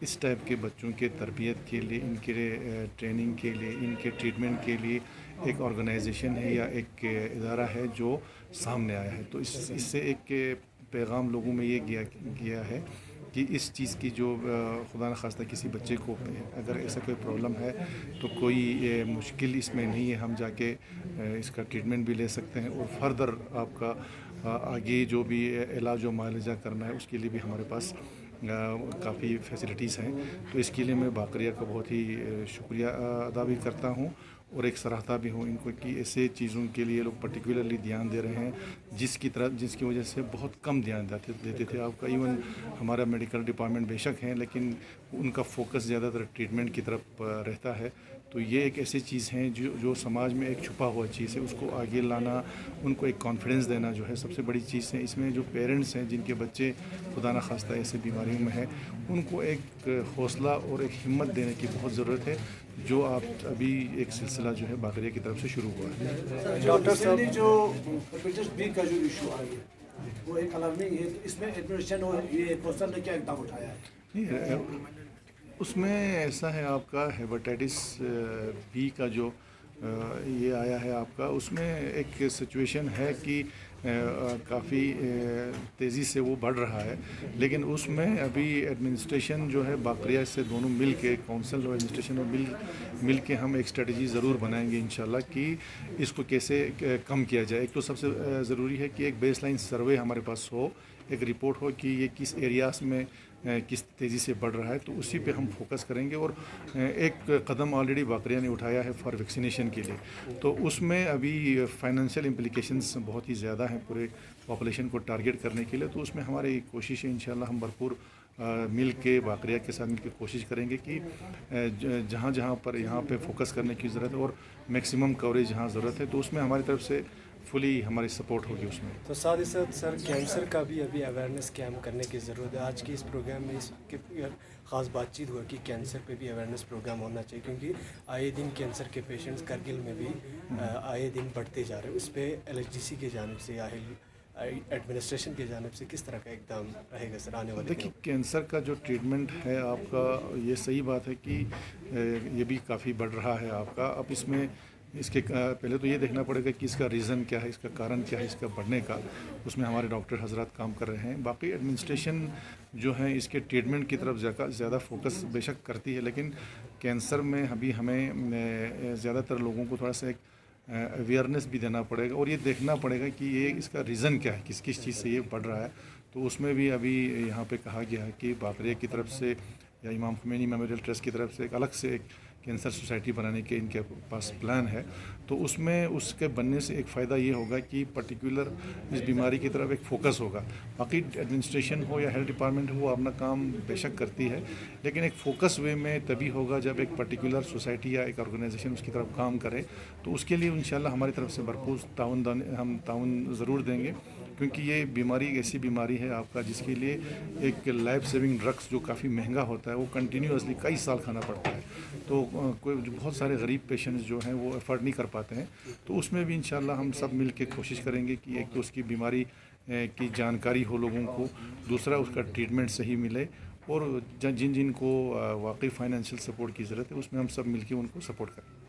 اس type کے بچوں کے تربیت کے لیے، ان کے ٹریننگ کے لیے، ان کے ٹریٹمنٹ کے لیے ایک آرگنائزیشن ہے یا ایک ادارہ ہے جو سامنے آیا ہے. تو اس سے ایک پیغام لوگوں میں یہ گیا ہے کہ اس چیز کی جو خدا نخواستہ کسی بچے کو اگر ایسا کوئی پرابلم ہے تو کوئی مشکل اس میں نہیں ہے. ہم جا کے اس کا ٹریٹمنٹ بھی لے سکتے ہیں، اور فردر آپ کا آگے جو بھی علاج و معالجہ کرنا ہے اس کے لیے بھی ہمارے پاس کافی فیسلٹیز ہیں. تو اس کے لیے میں باقریہ کا بہت ہی شکریہ ادا بھی کرتا ہوں، اور ایک سراہتا بھی ہوں ان کو کہ ایسے چیزوں کے لیے لوگ پرٹیکولرلی دھیان دے رہے ہیں جس کی وجہ سے بہت کم دھیان دیتے تھے. آپ کا ایون ہمارا میڈیکل ڈپارٹمنٹ بے شک ہیں، لیکن ان کا فوکس زیادہ تر ٹریٹمنٹ کی طرف رہتا ہے. تو یہ ایک ایسی چیز ہے جو سماج میں ایک چھپا ہوا چیز ہے، اس کو آگے لانا، ان کو ایک کانفیڈنس دینا جو ہے سب سے بڑی چیز ہے. اس میں جو پیرنٹس ہیں جن کے بچے خدا نخواستہ ایسے بیماریوں میں ہیں، ان کو ایک حوصلہ اور ایک ہمت دینے کی بہت ضرورت ہے، جو آپ ابھی ایک سلسلہ جو ہے باقریہ کی طرف سے شروع ہوا ہے. ڈاکٹر صاحب جو ہیپیٹس بی کا جو ایشو آ گیا وہ ایک الارمنگ ہے، اس میں ایڈمنسٹریشن اور یہ کونسل نے کیا اقدام اٹھایا ہے؟ اس میں ایسا ہے آپ کا ہیپاٹائٹس بی کا جو یہ آیا ہے آپ کا، اس میں ایک سچویشن ہے کہ کافی تیزی سے وہ بڑھ رہا ہے، لیکن اس میں ابھی ایڈمنسٹریشن جو ہے باقریہ سے دونوں مل کے، کونسل اور ایڈمنسٹریشن اور مل کے ہم ایک اسٹریٹجی ضرور بنائیں گے انشاءاللہ کہ اس کو کیسے کم کیا جائے. ایک تو سب سے ضروری ہے کہ ایک بیس لائن سروے ہمارے پاس ہو، ایک رپورٹ ہو کہ یہ کس ایریاز میں کس تیزی سے بڑھ رہا ہے، تو اسی پہ ہم فوکس کریں گے. اور ایک قدم آلریڈی باقریہ نے اٹھایا ہے فار ویکسینیشن کے لیے، تو اس میں ابھی فائنینشیل امپلیکیشنس بہت ہی زیادہ ہیں پورے پاپولیشن کو ٹارگیٹ کرنے کے لیے. تو اس میں ہماری کوشش ہے انشاءاللہ ہم بھرپور مل کے باقریہ کے ساتھ مل کے کوشش کریں گے کہ جہاں جہاں پر یہاں پہ فوکس کرنے کی ضرورت ہے اور میکسیمم کوریج جہاں ضرورت ہے، تو اس میں ہماری طرف سے فلی ہماری سپورٹ ہوگی اس میں. تو ساتھ ہی ساتھ سر کینسر کا بھی ابھی اویئرنیس کیمپ کرنے کی ضرورت ہے. آج کی اس پروگرام میں اس کے خاص بات چیت ہوا کہ کینسر پہ بھی اویئرنیس پروگرام ہونا چاہیے، کیونکہ آئے دن کینسر کے پیشنٹس کرگل میں بھی آئے دن بڑھتے جا رہے ہیں. اس پہ LHDC کی جانب سے یا ایڈمنسٹریشن کی جانب سے کس طرح کا اقدام رہے گا سر آنے والے؟ دیکھیے کینسر کا جو ٹریٹمنٹ ہے آپ کا، یہ صحیح بات ہے کہ یہ بھی کافی بڑھ رہا ہے آپ کا. اب اس میں اس کے پہلے تو یہ دیکھنا پڑے گا کہ اس کا ریزن کیا ہے، اس کا کارن کیا ہے اس کا بڑھنے کا. اس میں ہمارے ڈاکٹر حضرات کام کر رہے ہیں. باقی ایڈمنسٹریشن جو ہے اس کے ٹریٹمنٹ کی طرف زیادہ فوکس بے شک کرتی ہے، لیکن کینسر میں ابھی ہمیں زیادہ تر لوگوں کو تھوڑا سا ایک اویئرنیس بھی دینا پڑے گا، اور یہ دیکھنا پڑے گا کہ یہ اس کا ریزن کیا ہے، کس چیز سے یہ بڑھ رہا ہے. تو اس میں بھی ابھی یہاں پہ کہا گیا ہے کہ باقریہ کی طرف سے یا امام خمینی میموریل ٹرسٹ کی طرف سے ایک الگ سے ایک کینسر سوسائٹی بنانے کے ان کے پاس پلان ہے. تو اس میں اس کے بننے سے ایک فائدہ یہ ہوگا کہ پرٹیکولر اس بیماری کی طرف ایک فوکس ہوگا. باقی ایڈمنسٹریشن ہو یا ہیلتھ ڈپارٹمنٹ ہو وہ اپنا کام بے شک کرتی ہے، لیکن ایک فوکس وے میں تبھی ہوگا جب ایک پرٹیکولر سوسائٹی یا ایک آرگنائزیشن اس کی طرف کام کرے. تو اس کے لیے انشاءاللہ ہماری طرف سے بھرپور ہم تعاون ضرور دیں گے، کیونکہ یہ بیماری ایک ایسی بیماری ہے آپ کا جس کے لیے ایک لائف سیونگ ڈرگس جو کافی مہنگا ہوتا ہے وہ کنٹینیوسلی کئی سال کھانا پڑتا ہے. تو بہت سارے غریب پیشنٹس جو ہیں وہ افورڈ نہیں کر پاتے ہیں. تو اس میں بھی انشاءاللہ ہم سب مل کے کوشش کریں گے کہ ایک تو اس کی بیماری کی جانکاری ہو لوگوں کو، دوسرا اس کا ٹریٹمنٹ صحیح ملے، اور جن کو واقعی فائنینشیل سپورٹ کی ضرورت ہے اس میں ہم سب مل کے ان کو سپورٹ کریں.